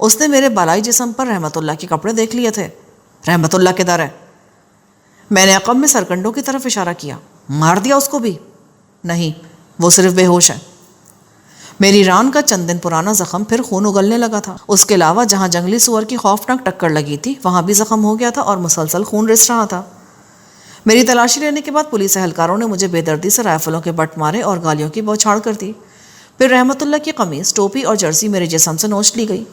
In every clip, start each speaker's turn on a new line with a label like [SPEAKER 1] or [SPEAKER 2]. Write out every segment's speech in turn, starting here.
[SPEAKER 1] اس نے میرے بالائی جسم پر رحمت اللہ کے کپڑے دیکھ لیے تھے۔ رحمت اللہ کدھر ہے؟ میں نے عقب میں سرکنڈوں کی طرف اشارہ کیا۔ مار دیا اس کو بھی؟ نہیں، وہ صرف بے ہوش ہے۔ میری ران کا چند دن پرانا زخم پھر خون اگلنے لگا تھا۔ اس کے علاوہ جہاں جنگلی سور کی خوفناک ٹکر لگی تھی وہاں بھی زخم ہو گیا تھا اور مسلسل خون رس رہا تھا۔ میری تلاشی لینے کے بعد پولیس اہلکاروں نے مجھے بے دردی سے رائفلوں کے بٹ مارے اور گالیوں کی بوچھاڑ کر دی۔ پھر رحمت اللہ کی قمیص، ٹوپی اور جرسی میرے جسم سے نوچ لی گئی۔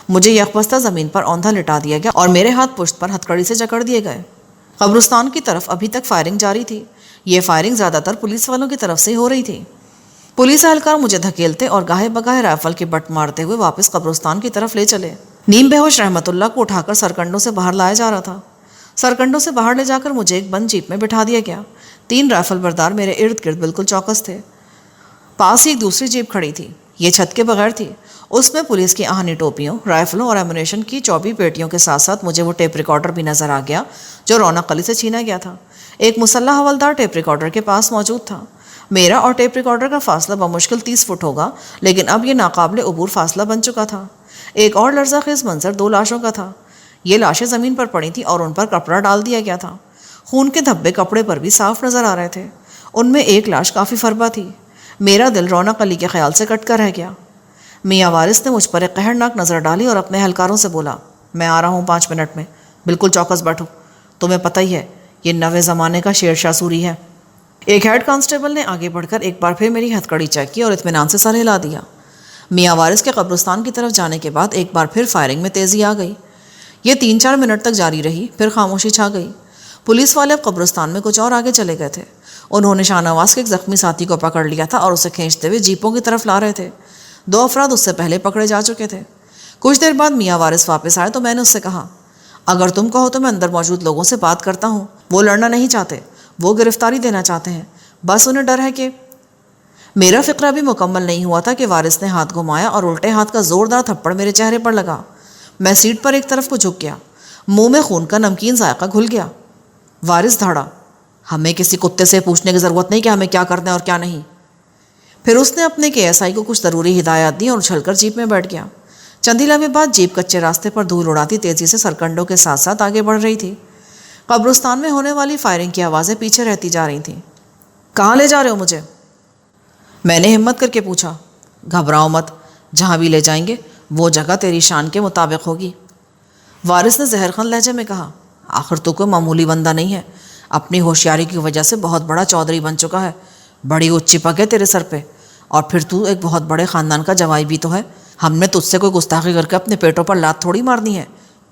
[SPEAKER 1] مجھے یکبستہ زمین پر اوندھا لٹا دیا گیا اور میرے ہاتھ پشت پر ہتھکڑی سے جکڑ دیے گئے۔ قبرستان کی طرف ابھی تک فائرنگ جاری تھی۔ یہ فائرنگ زیادہ تر پولیس والوں کی طرف سے ہو رہی تھی۔ پولیس اہلکار مجھے دھکیلتے اور گاہے بگاہے رائفل کے بٹ مارتے ہوئے واپس قبرستان کی طرف لے چلے۔ نیم بے ہوش رحمت اللہ کو اٹھا کر سرکنڈوں سے باہر لایا جا رہا تھا۔ سرکنڈوں سے باہر لے جا کر مجھے ایک بند جیپ میں بٹھا دیا گیا۔ 3 رائفل بردار میرے ارد گرد بالکل چوکس تھے۔ پاس ہی ایک دوسری جیپ کھڑی تھی، یہ چھت کے بغیر تھی۔ اس میں پولیس کی آہنی ٹوپیوں، رائفلوں اور ایمونیشن کی 24 پیٹیوں کے ساتھ ساتھ مجھے وہ ٹیپ ریکارڈر بھی نظر آ گیا جو رونق علی سے چھینا گیا تھا۔ ایک مسلح حوالدار ٹیپ ریکارڈر کے پاس موجود تھا۔ میرا اور ٹیپ ریکارڈر کا فاصلہ بمشکل 30 فٹ ہوگا، لیکن اب یہ ناقابل عبور فاصلہ بن چکا تھا۔ ایک اور لرزہ خیز منظر 2 لاشوں کا تھا۔ یہ لاشیں زمین پر پڑی تھیں اور ان پر کپڑا ڈال دیا گیا تھا۔ خون کے دھبے کپڑے پر بھی صاف نظر آ رہے تھے۔ ان میں ایک لاش کافی فربا تھی۔ میرا دل رونق علی کے خیال سے کٹ کر رہ گیا۔ میاں وارث نے مجھ پر ایک قہرناک نظر ڈالی اور اپنے اہلکاروں سے بولا، میں آ رہا ہوں 5 منٹ میں، بالکل چوکس بیٹھو، تمہیں پتہ ہی ہے یہ نوے زمانے کا شیر شاہ سوری ہے۔ ایک ہیڈ کانسٹیبل نے آگے بڑھ کر ایک بار پھر میری ہتھکڑی چیک کی اور اطمینان سے سر ہلا دیا۔ میاں وارث کے قبرستان کی طرف جانے کے بعد ایک بار پھر فائرنگ میں تیزی آ گئی۔ یہ 3-4 منٹ تک جاری رہی، پھر خاموشی چھا گئی۔ پولیس والے اب قبرستان میں کچھ اور آگے چلے گئے تھے۔ انہوں نے شاہ نواز کے ایک زخمی ساتھی کو پکڑ لیا تھا اور اسے کھینچتے ہوئے جیپوں کی طرف لا رہے تھے۔ 2 افراد اس سے پہلے پکڑے جا چکے تھے۔ کچھ دیر بعد میاں وارث واپس آئے تو میں نے اس سے کہا، اگر تم کہو تو میں اندر موجود لوگوں سے بات کرتا ہوں۔ وہ لڑنا نہیں چاہتے، وہ گرفتاری دینا چاہتے ہیں، بس انہیں ڈر ہے کہ… میرا فقرہ بھی مکمل نہیں ہوا تھا کہ وارث نے ہاتھ گھمایا اور الٹے ہاتھ کا زوردار تھپڑ میرے چہرے پر لگا۔ میں سیٹ پر ایک طرف کو جھک گیا، منہ میں خون کا نمکین ذائقہ گھل گیا۔ وارث دھاڑا، ہمیں کسی کتے سے پوچھنے کی ضرورت نہیں کہ ہمیں کیا کرنا ہے اور کیا نہیں۔ پھر اس نے اپنے KSI کو کچھ ضروری ہدایات دیں اور اچھل کر جیپ میں بیٹھ گیا۔ چند ہی لمحے بعد جیپ کچے راستے پر دھول اڑاتی تیزی سے سرکنڈوں کے ساتھ ساتھ آگے بڑھ رہی تھی۔ قبرستان میں ہونے والی فائرنگ کی آوازیں پیچھے رہتی جا رہی تھیں۔ کہاں لے جا رہے ہو مجھے؟ میں نے ہمت کر کے پوچھا۔ گھبراؤ مت، جہاں بھی لے جائیں گے وہ جگہ تیری شان کے مطابق ہوگی۔ وارث نے زہرخند لہجے میں کہا، آخر تو کوئی معمولی بندہ نہیں ہے، اپنی ہوشیاری کی وجہ سے بہت بڑا چودھری بن چکا ہے، بڑی اونچی پگ ہے تیرے سر پہ، اور پھر تو ایک بہت بڑے خاندان کا جوائی بھی تو ہے۔ ہم نے تجھ سے کوئی گستاخی کر کے اپنے پیٹوں پر لات تھوڑی مارنی ہے،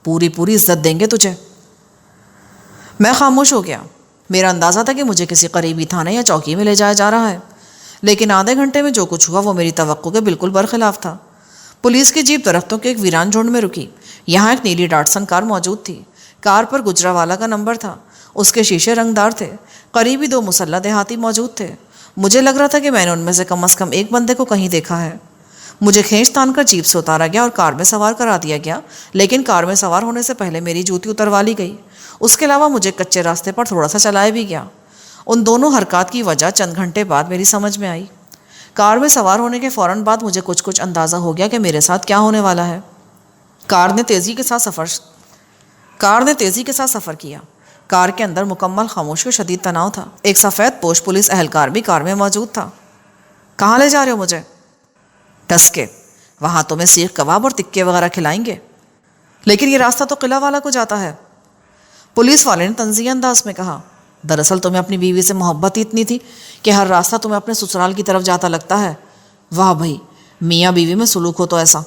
[SPEAKER 1] پوری عزت دیں گے تجھے۔ میں خاموش ہو گیا۔ میرا اندازہ تھا کہ مجھے کسی قریبی تھانے یا چوکی میں لے جایا جا رہا ہے، لیکن آدھے گھنٹے میں جو کچھ ہوا وہ میری توقع کے بالکل برخلاف تھا۔ پولیس کی جیپ درختوں کے ایک ویران جھنڈ میں رکی۔ یہاں ایک نیلی ڈاٹسن کار موجود تھی۔ کار پر گجراوالا کا نمبر تھا، اس کے شیشے رنگدار تھے۔ قریبی 2 مسلح دیہاتی موجود تھے۔ مجھے لگ رہا تھا کہ میں نے ان میں سے کم از کم ایک بندے کو کہیں دیکھا ہے۔ مجھے کھینچ تان کر جیپ سے اتارا گیا اور کار میں سوار کرا دیا گیا، لیکن کار میں سوار ہونے سے پہلے میری جوتی اتروا لی گئی۔ اس کے علاوہ مجھے کچے راستے پر تھوڑا سا چلایا بھی گیا۔ ان دونوں حرکات کی وجہ چند گھنٹے بعد میری سمجھ میں آئی۔ کار میں سوار ہونے کے فوراً بعد مجھے کچھ اندازہ ہو گیا کہ میرے ساتھ کیا ہونے والا ہے۔ کار نے تیزی کے ساتھ سفر کیا۔ کار کے اندر مکمل خاموشی و شدید تناؤ تھا۔ ایک سفید پوش پولیس اہلکار بھی کار میں موجود تھا۔ کہاں لے جا رہے ہو مجھے؟ ٹسکے، وہاں تمہیں سیخ کباب اور تکے وغیرہ کھلائیں گے۔ لیکن یہ راستہ تو قلعہ والا کو جاتا ہے۔ پولیس والے نے طنزیہ انداز میں کہا، دراصل تمہیں اپنی بیوی سے محبت ہی اتنی تھی کہ ہر راستہ تمہیں اپنے سسرال کی طرف جاتا لگتا ہے۔ واہ بھائی، میاں بیوی میں سلوک ہو تو ایسا۔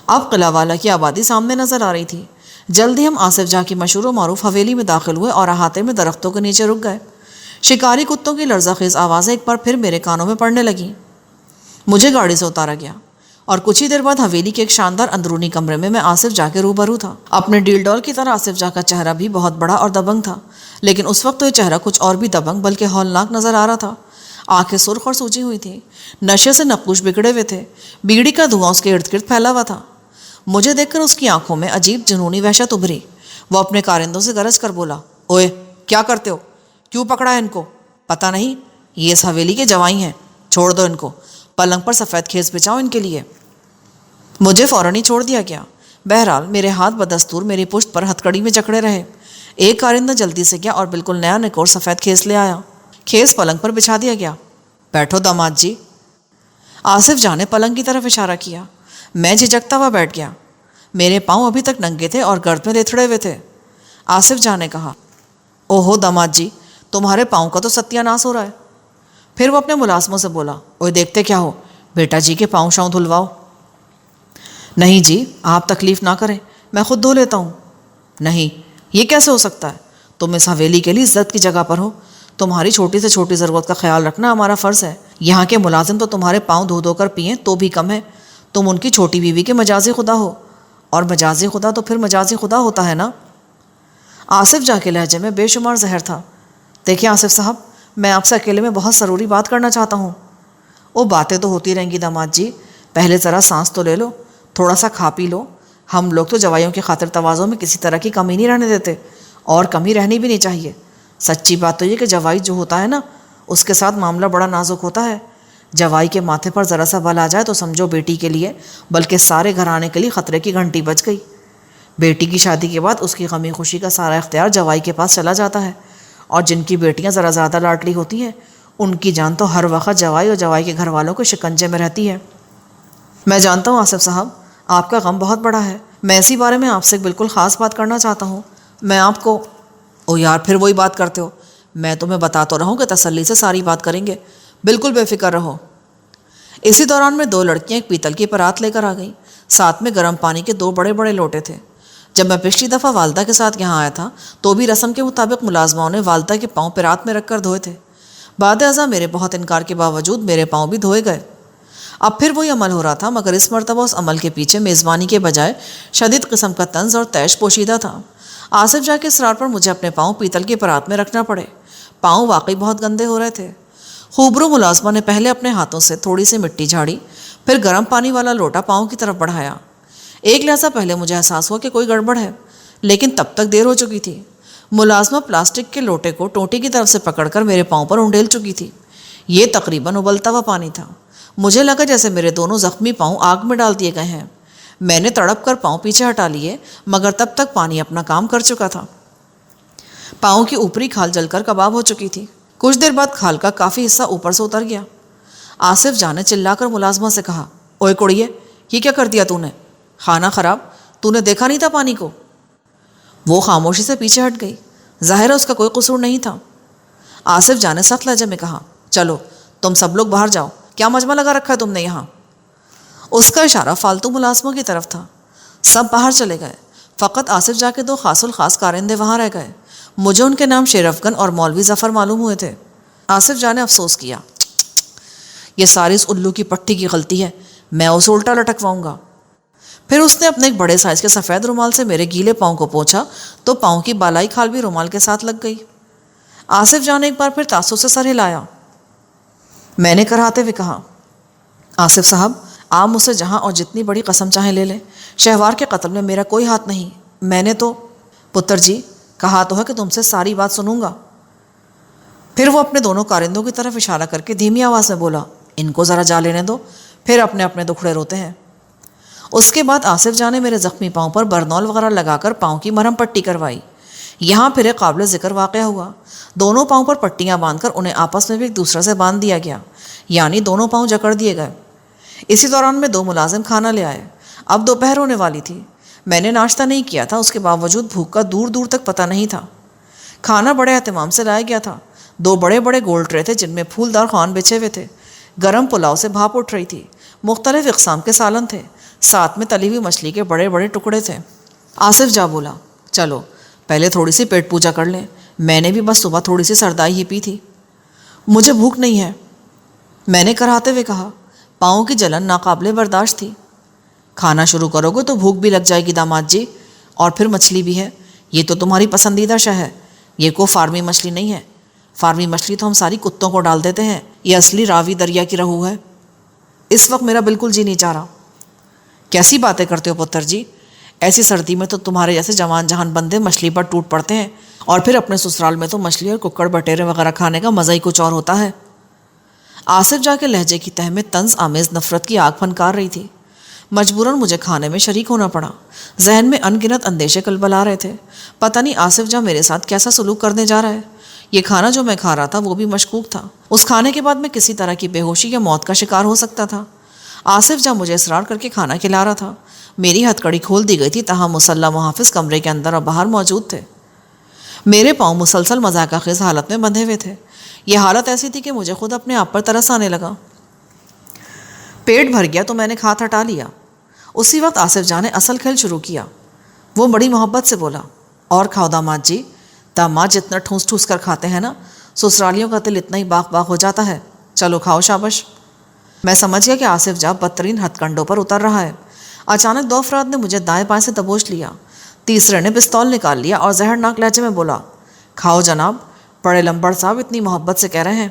[SPEAKER 1] اب قلعہ والا کی آبادی سامنے نظر آ رہی تھی۔ جلد ہی ہم آصف جاں کی مشہور و معروف حویلی میں داخل ہوئے اور احاطے میں درختوں کے نیچے رک گئے۔ شکاری کتوں کی لرزہ خیز آوازیں ایک بار پھر میرے کانوں میں پڑنے لگیں۔ مجھے گاڑی سے اتارا گیا اور کچھ ہی دیر بعد حویلی کے ایک شاندار اندرونی کمرے میں آصف جاں کے روبرو تھا۔ اپنے ڈیل ڈول کی طرح آصف جاں کا چہرہ بھی بہت بڑا اور دبنگ تھا، لیکن اس وقت تو یہ چہرہ کچھ اور بھی دبنگ بلکہ ہولناک نظر آ رہا تھا۔ آنکھیں سرخ اور سوجی ہوئی تھیں، نشے سے نقوش بگڑے ہوئے تھے، بیڑی کا دھواں اس کے ارد گرد پھیلا ہوا تھا۔ مجھے دیکھ کر اس کی آنکھوں میں عجیب جنونی وحشت ابھری۔ وہ اپنے کارندوں سے گرج کر بولا، اوئے کیا کرتے ہو؟ کیوں پکڑا ہے ان کو؟ پتہ نہیں یہ اس حویلی کے جوائی ہیں، چھوڑ دو ان کو، پلنگ پر سفید کھیس بچھاؤ ان کے لیے۔ مجھے فوراً ہی چھوڑ دیا گیا۔ بہرحال میرے ہاتھ بدستور میری پشت پر ہتھکڑی میں جکڑے رہے۔ ایک کارندہ جلدی سے گیا اور بالکل نیا نکور سفید کھیس لے آیا۔ کھیس پلنگ پر بچھا دیا گیا۔ بیٹھو داماد جی۔ آصف جان نے پلنگ کی طرف اشارہ کیا۔ میں جھجکتا ہوا بیٹھ گیا۔ میرے پاؤں ابھی تک ننگے تھے اور گرد میں لیتھڑے ہوئے تھے۔ آصف جان نے کہا، اوہو داماد جی، تمہارے پاؤں کا تو ستیہ ناس ہو رہا ہے۔ پھر وہ اپنے ملازموں سے بولا، اوے دیکھتے کیا ہو، بیٹا جی کے پاؤں شاؤں دھلواؤ۔ نہیں جی، آپ تکلیف نہ کریں، میں خود دھو لیتا ہوں۔ نہیں، یہ کیسے ہو سکتا ہے؟ تم اس حویلی کے لیے عزت کی جگہ پر ہو، تمہاری چھوٹی سے چھوٹی ضرورت کا خیال رکھنا ہمارا فرض ہے۔ یہاں کے ملازم تو تمہارے پاؤں دھو دھو کر پئیں تو بھی کم ہے، تم ان کی چھوٹی بیوی کے مجازی خدا ہو، اور مجازی خدا تو پھر مجازی خدا ہوتا ہے نا۔ آصف جا کے لہجے میں بے شمار زہر تھا۔ دیکھیں آصف صاحب، میں آپ سے اکیلے میں بہت ضروری بات کرنا چاہتا ہوں۔ وہ باتیں تو ہوتی رہیں گی داماد جی، پہلے ذرا سانس تو لے لو، تھوڑا سا کھا پی لو۔ ہم لوگ تو جوائیوں کی خاطر تواضع میں کسی طرح کی کمی نہیں رہنے دیتے، اور کمی رہنی بھی نہیں چاہیے۔ سچی بات تو یہ کہ جوائی جو ہوتا ہے نا، اس کے ساتھ معاملہ بڑا نازک ہوتا ہے۔ جوائی کے ماتھے پر ذرا سا بل آ جائے تو سمجھو بیٹی کے لیے بلکہ سارے گھرانے کے لیے خطرے کی گھنٹی بج گئی۔ بیٹی کی شادی کے بعد اس کی غمی خوشی کا سارا اختیار جوائی کے پاس چلا جاتا ہے، اور جن کی بیٹیاں ذرا زیادہ لاڈلی ہوتی ہیں ان کی جان تو ہر وقت جوائی اور جوائی کے گھر والوں کے شکنجے میں رہتی ہے۔ میں جانتا ہوں آصف صاحب، آپ کا غم بہت بڑا ہے۔ میں اسی بارے میں آپ سے ایک بالکل خاص بات کرنا چاہتا ہوں۔ میں آپ کو او یار پھر وہی بات کرتے ہو، میں تمہیں بتا تو رہا ہوں کہ تسلی سے ساری بات کریں گے، بالکل بے فکر رہو۔ اسی دوران میں دو لڑکیاں ایک پیتل کی پرات لے کر آ گئیں، ساتھ میں گرم پانی کے دو بڑے بڑے لوٹے تھے۔ جب میں پچھلی دفعہ والدہ کے ساتھ یہاں آیا تھا تو بھی رسم کے مطابق ملازماؤں نے والدہ کے پاؤں پرات میں رکھ کر دھوئے تھے۔ بعد ازاں میرے بہت انکار کے باوجود میرے پاؤں بھی دھوئے گئے۔ اب پھر وہی عمل ہو رہا تھا، مگر اس مرتبہ اس عمل کے پیچھے میزبانی کے بجائے شدید قسم کا طنز اور طیش پوشیدہ تھا۔ آصف جا کے اصرار پر مجھے اپنے پاؤں پیتل کی پرات میں رکھنا پڑے۔ پاؤں واقعی بہت گندے ہو رہے تھے۔ خوبرو ملازمہ نے پہلے اپنے ہاتھوں سے تھوڑی سی مٹی جھاڑی، پھر گرم پانی والا لوٹا پاؤں کی طرف بڑھایا۔ ایک لہجہ پہلے مجھے احساس ہوا کہ کوئی گڑبڑ ہے، لیکن تب تک دیر ہو چکی تھی۔ ملازمہ پلاسٹک کے لوٹے کو ٹوٹی کی طرف سے پکڑ کر میرے پاؤں پر انڈیل چکی تھی۔ یہ تقریباً ابلتا ہوا پانی تھا۔ مجھے لگا جیسے میرے دونوں زخمی پاؤں آگ میں ڈال دیے گئے ہیں۔ میں نے تڑپ کر پاؤں پیچھے ہٹا لیے، مگر تب تک پانی اپنا کام کر چکا تھا۔ پاؤں کی اوپری کھال جل کر کباب ہو چکی تھی۔ کچھ دیر بعد کھال کا کافی حصہ اوپر سے اتر گیا۔ آصف جان نے چلا کر ملازمہ سے کہا، اوئے کڑیے، یہ کیا کر دیا تو نے؟ کھانا خراب، تو نے دیکھا نہیں تھا پانی کو؟ وہ خاموشی سے پیچھے ہٹ گئی۔ ظاہر ہے اس کا کوئی قصور نہیں تھا۔ آصف جان نے سخت لہجے میں کہا، چلو تم سب لوگ باہر جاؤ، کیا مجمع لگا رکھا ہے تم نے یہاں؟ اس کا اشارہ فالتو ملازموں کی طرف تھا۔ سب باہر چلے گئے، فقط آصف جا کے دو خاص الخاص کارندے وہاں رہ گئے۔ مجھے ان کے نام شیر افغن اور مولوی ظفر معلوم ہوئے تھے۔ آصف جا نے افسوس کیا، یہ ساری اس الو کی پٹھی کی غلطی ہے، میں اسے الٹا لٹکواؤں گا۔ پھر اس نے اپنے ایک بڑے سائز کے سفید رومال سے میرے گیلے پاؤں کو پوچھا تو پاؤں کی بالائی کھال بھی رومال کے ساتھ لگ گئی۔ آصف جان نے ایک بار پھر تاسو سے سر ہلایا۔ میں نے کراتے ہوئے کہا، آصف صاحب، آپ مجھ سے جہاں اور جتنی بڑی قسم چاہیں لے لیں، شہوار کے قتل میں میرا کوئی ہاتھ نہیں۔ میں نے تو پتر جی کہا تو ہے کہ تم سے ساری بات سنوں گا۔ پھر وہ اپنے دونوں کارندوں کی طرف اشارہ کر کے دھیمی آواز میں بولا، ان کو ذرا جا لینے دو، پھر اپنے اپنے دکھڑے روتے ہیں۔ اس کے بعد آصف جان نے میرے زخمی پاؤں پر برنول وغیرہ لگا کر پاؤں کی مرہم پٹی کروائی۔ یہاں پھر ایک قابل ذکر واقعہ ہوا۔ دونوں پاؤں پر پٹیاں باندھ کر انہیں آپس میں بھی ایک دوسرے سے باندھ دیا گیا، یعنی دونوں پاؤں جکڑ دیے گئے۔ اسی دوران میں دو ملازم کھانا لے آئے۔ اب دوپہر ہونے والی تھی۔ میں نے ناشتہ نہیں کیا تھا، اس کے باوجود بھوک کا دور دور تک پتہ نہیں تھا۔ کھانا بڑے اہتمام سے لایا گیا تھا۔ دو بڑے بڑے گول ٹرے تھے جن میں پھولدار خوان بچھے ہوئے تھے۔ گرم پلاؤ سے بھاپ اٹھ رہی تھی۔ مختلف اقسام کے سالن تھے، ساتھ میں تلی ہوئی مچھلی کے بڑے بڑے ٹکڑے تھے۔ آصف جا بولا، چلو پہلے تھوڑی سی پیٹ پوجا کر لیں، میں نے بھی بس صبح تھوڑی سی سردائی ہی پی تھی، مجھے بھوک نہیں ہے۔ میں نے کراتے ہوئے کہا، پاؤں کی جلن ناقابل برداشت تھی۔ کھانا شروع کرو گے تو بھوک بھی لگ جائے گی داماد جی، اور پھر مچھلی بھی ہے، یہ تو تمہاری پسندیدہ شے ہے۔ یہ کوئی فارمی مچھلی نہیں ہے، فارمی مچھلی تو ہم ساری کتوں کو ڈال دیتے ہیں، یہ اصلی راوی دریا کی رہو ہے۔ اس وقت میرا بالکل جی نہیں چاہ رہا۔ کیسی باتیں کرتے ہو پتر جی، ایسی سردی میں تو تمہارے جیسے جوان جہان بندے مچھلی پر ٹوٹ پڑتے ہیں، اور پھر اپنے سسرال میں تو مچھلی اور ککڑ بٹیرے وغیرہ کھانے کا مزہ ہی کچھ اور ہوتا ہے۔ آصف جا کے لہجے کی تہ میں طنز آمیز نفرت کی آگ پھنکار رہی تھی۔ مجبوراً مجھے کھانے میں شریک ہونا پڑا۔ ذہن میں ان گنت اندیشے کلبلا رہے تھے، پتہ نہیں آصف جاں میرے ساتھ کیسا سلوک کرنے جا رہا ہے۔ یہ کھانا جو میں کھا رہا تھا وہ بھی مشکوک تھا، اس کھانے کے بعد میں کسی طرح کی بے ہوشی یا موت کا شکار ہو سکتا تھا۔ آصف جاں مجھے اصرار کر کے کھانا کھلا رہا تھا۔ میری ہتھ کڑی کھول دی گئی تھی، تاہم مسلح محافظ کمرے کے اندر اور باہر موجود تھے۔ میرے پاؤں مسلسل مذاقہ خیز حالت میں بندھے ہوئے تھے۔ یہ حالت ایسی تھی کہ مجھے خود اپنے آپ پر ترس آنے لگا۔ پیٹ بھر گیا تو میں نے کھات ہٹا لیا۔ اسی وقت آصف جاں نے اصل کھیل شروع کیا۔ وہ بڑی محبت سے بولا، اور کھاؤ داماد جی، داماد جتنا ٹھوس ٹھوس کر کھاتے ہیں نا، سسرالیوں کا دل اتنا ہی باغ باغ ہو جاتا ہے، چلو کھاؤ شابش۔ میں سمجھ گیا کہ آصف جاں بدترین ہتھ کنڈوں پر اتر رہا ہے۔ اچانک 2 افراد نے مجھے دائیں بائیں سے دبوچ لیا، تیسرے نے پستول نکال لیا اور زہرناک لہجے میں بولا، کھاؤ جناب، بڑے لمبڑ صاحب اتنی محبت سے کہہ رہے ہیں۔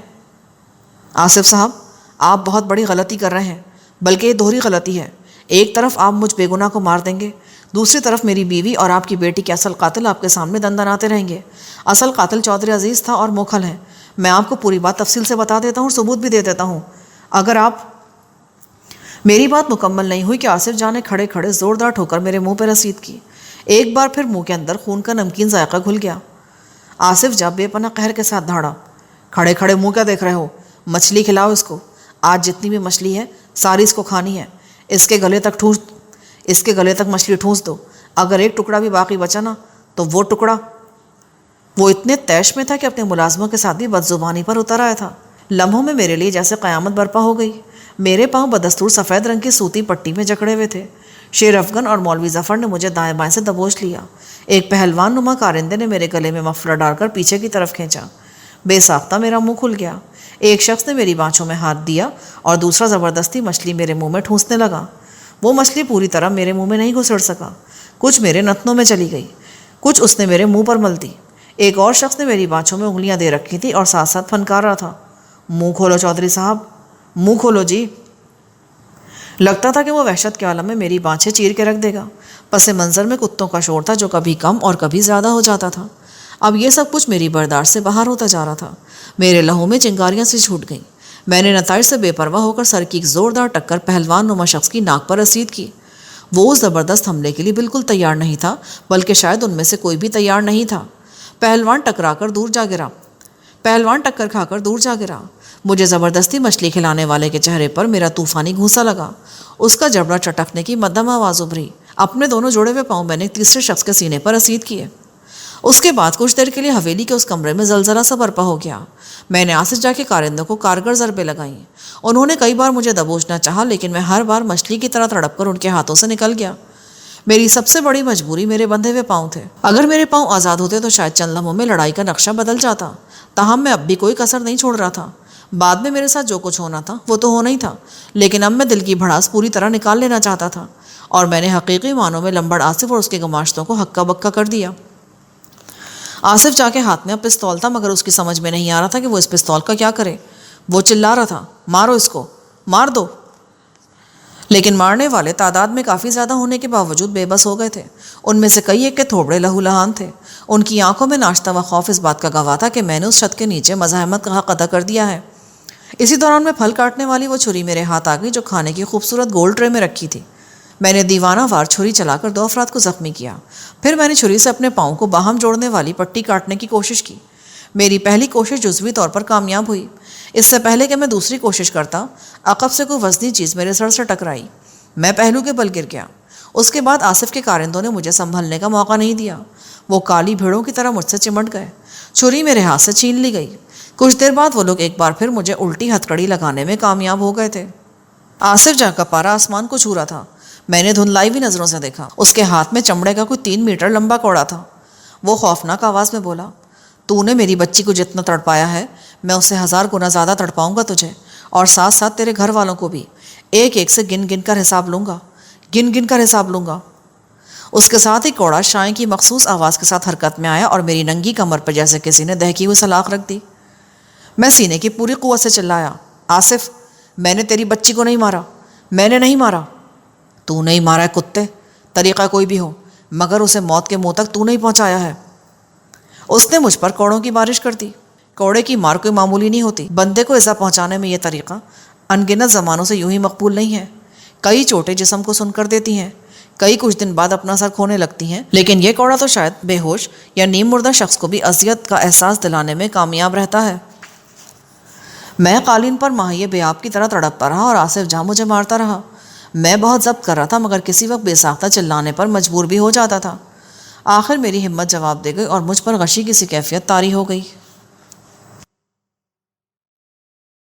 [SPEAKER 1] آصف صاحب، آپ بہت بڑی غلطی کر رہے ہیں، بلکہ یہ دوہری غلطی ہے۔ ایک طرف آپ مجھ بے گناہ کو مار دیں گے، دوسری طرف میری بیوی اور آپ کی بیٹی کے اصل قاتل آپ کے سامنے دندناتے رہیں گے۔ اصل قاتل چودھری عزیز تھا اور موکھل ہے۔ میں آپ کو پوری بات تفصیل سے بتا دیتا ہوں اور ثبوت بھی دے دیتا ہوں، اگر آپ… میری بات مکمل نہیں ہوئی کہ آصف جاں نے کھڑے کھڑے زوردار ٹھوکر میرے منہ پہ رسید کی۔ ایک بار پھر منہ کے اندر خون کا نمکین ذائقہ گھل گیا۔ آصف جاں بے پناہ قہر کے ساتھ دھاڑا، کھڑے کھڑے منہ کیا دیکھ رہے ہو؟ مچھلی کھلاؤ اس کو، آج جتنی بھی مچھلی ہے ساری اس کو کھانی ہے۔ اس کے گلے تک مچھلی ٹھونس دو، اگر ایک ٹکڑا بھی باقی بچا نا تو وہ ٹکڑا… وہ اتنے طیش میں تھا کہ اپنے ملازموں کے ساتھ بھی بدزبانی پر اتر آیا تھا۔ لمحوں میں میرے لیے جیسے قیامت برپا ہو گئی۔ میرے پاؤں بدستور سفید رنگ کی سوتی پٹی میں جکڑے ہوئے تھے۔ شیر افغن اور مولوی ظفر نے مجھے دائیں بائیں سے دبوچ لیا۔ ایک پہلوان نما کارندے نے میرے گلے میں مفلر ڈال کر پیچھے کی طرف کھینچا۔ بے ساختہ میرا منہ کھل گیا۔ ایک شخص نے میری بانچوں میں ہاتھ دیا اور دوسرا زبردستی مچھلی میرے منہ میں ٹھونسنے لگا۔ وہ مچھلی پوری طرح میرے منہ میں نہیں گھسڑ سکا، کچھ میرے نتنوں میں چلی گئی، کچھ اس نے میرے منہ پر مل دی۔ ایک اور شخص نے میری بانچوں میں انگلیاں دے رکھی تھی اور ساتھ ساتھ پھنکار رہا تھا، منہ کھولو چودھری صاحب، منہ کھولو جی۔ لگتا تھا کہ وہ وحشت کے عالم میں میری بانچیں چیر کے رکھ دے گا۔ پس منظر میں کتوں کا شور تھا جو کبھی کم اور کبھی زیادہ ہو جاتا تھا۔ اب یہ سب کچھ میری برداشت سے باہر ہوتا جا رہا تھا۔ میرے لہو میں چنگاریاں سی چھوٹ گئیں۔ میں نے نتائج سے بے پرواہ ہو کر سر کی ایک زوردار ٹکر پہلوان نما شخص کی ناک پر رسید کی۔ وہ اس زبردست حملے کے لیے بالکل تیار نہیں تھا، بلکہ شاید ان میں سے کوئی بھی تیار نہیں تھا۔ پہلوان ٹکر کھا کر دور جا گرا۔ مجھے زبردستی مچھلی کھلانے والے کے چہرے پر میرا طوفانی گھونسا لگا۔ اس کا جبڑا چٹکنے کی مدھم آواز ابھری۔ اپنے دونوں جوڑے ہوئے پاؤں میں نے تیسرے شخص کے سینے پر رسید کیے۔ اس کے بعد کچھ دیر کے لیے حویلی کے اس کمرے میں زلزلہ سا برپا ہو گیا۔ میں نے آصف جاں کے کارندوں کو کارگر ضربیں لگائیں۔ انہوں نے کئی بار مجھے دبوچنا چاہا، لیکن میں ہر بار مچھلی کی طرح تڑپ کر ان کے ہاتھوں سے نکل گیا۔ میری سب سے بڑی مجبوری میرے بندھے ہوئے پاؤں تھے۔ اگر میرے پاؤں آزاد ہوتے تو شاید چند لمحوں میں لڑائی کا نقشہ بدل جاتا، تاہم میں اب بھی کوئی کسر نہیں چھوڑ رہا تھا۔ بعد میں میرے ساتھ جو کچھ ہونا تھا وہ تو ہونا ہی تھا، لیکن اب میں دل کی بھڑاس پوری طرح نکال لینا چاہتا تھا، اور میں نے حقیقی معنوں میں لمبڑ آصف اور اس کے گماشتوں کو ہکا بکا کر دیا۔ آصف جاں کے ہاتھ میں اب پستول تھا، مگر اس کی سمجھ میں نہیں آ رہا تھا کہ وہ اس پستول کا کیا کرے۔ وہ چلا رہا تھا، مارو اس کو، مار دو، لیکن مارنے والے تعداد میں کافی زیادہ ہونے کے باوجود بے بس ہو گئے تھے۔ ان میں سے کئی ایک کے تھوبڑے لہو لہان تھے۔ ان کی آنکھوں میں ناشتہ و خوف اس بات کا گواہ تھا کہ میں نے اس چھت کے نیچے مزاحمت کا حق ادا کر دیا ہے۔ اسی دوران میں پھل کاٹنے والی وہ چھری میرے ہاتھ آ گئی جو کھانے کی خوبصورت گول ٹرے میں رکھی تھی۔ میں نے دیوانہ وار چھری چلا کر 2 افراد کو زخمی کیا۔ پھر میں نے چھری سے اپنے پاؤں کو باہم جوڑنے والی پٹی کاٹنے کی کوشش کی۔ میری پہلی کوشش جزوی طور پر کامیاب ہوئی۔ اس سے پہلے کہ میں دوسری کوشش کرتا، عقب سے کوئی وزنی چیز میرے سر سے ٹکرائی۔ میں پہلو کے بل گر گیا۔ اس کے بعد آصف کے کارندوں نے مجھے سنبھلنے کا موقع نہیں دیا۔ وہ کالی بھیڑوں کی طرح مجھ سے چمٹ گئے۔ چھری میرے ہاتھ سے چھین لی گئی۔ کچھ دیر بعد وہ لوگ ایک بار پھر مجھے الٹی ہتھکڑی لگانے میں کامیاب ہو گئے تھے۔ آصف جاں کا پارا آسمان کو چھو رہا تھا۔ میں نے دھندلائی ہوئی نظروں سے دیکھا۔ اس کے ہاتھ میں چمڑے کا کوئی 3 میٹر لمبا کوڑا تھا۔ وہ خوفناک آواز میں بولا، تو نے میری بچی کو جتنا تڑپایا ہے، میں اسے 1000 گنا زیادہ تڑپاؤں گا تجھے، اور ساتھ ساتھ تیرے گھر والوں کو بھی۔ ایک ایک سے گن گن کر حساب لوں گا۔ اس کے ساتھ ہی کوڑا شائیں کی مخصوص آواز کے ساتھ حرکت میں آیا اور میری ننگی کمر پر جیسے کسی نے دہکی ہوئی سلاخ رکھ دی۔ میں سینے کی پوری قوت سے چلایا، آصف، میں نے تیری بچی کو نہیں مارا، میں نے نہیں مارا۔ تو نہیں مارا ہے کتے، طریقہ کوئی بھی ہو، مگر اسے موت کے منہ تک تو نہیں پہنچایا ہے۔ اس نے مجھ پر کوڑوں کی بارش کر دی۔ کوڑے کی مار کوئی معمولی نہیں ہوتی۔ بندے کو ایزا پہنچانے میں یہ طریقہ ان گنت زمانوں سے یوں ہی مقبول نہیں ہے۔ کئی چوٹیں جسم کو سن کر دیتی ہیں، کئی کچھ دن بعد اپنا سر کھونے لگتی ہیں، لیکن یہ کوڑا تو شاید بے ہوش یا نیم مردہ شخص کو بھی اذیت کا احساس دلانے میں کامیاب رہتا ہے۔ میں قالین پر ماہی بے آب کی طرح تڑپتا رہا اور آصف جہاں مجھے مارتا رہا۔ میں بہت ضبط کر رہا تھا مگر کسی وقت بے ساختہ چلانے پر مجبور بھی ہو جاتا تھا۔ آخر میری ہمت جواب دے گئی اور مجھ پر غشی کی سی کیفیت طاری ہو گئی۔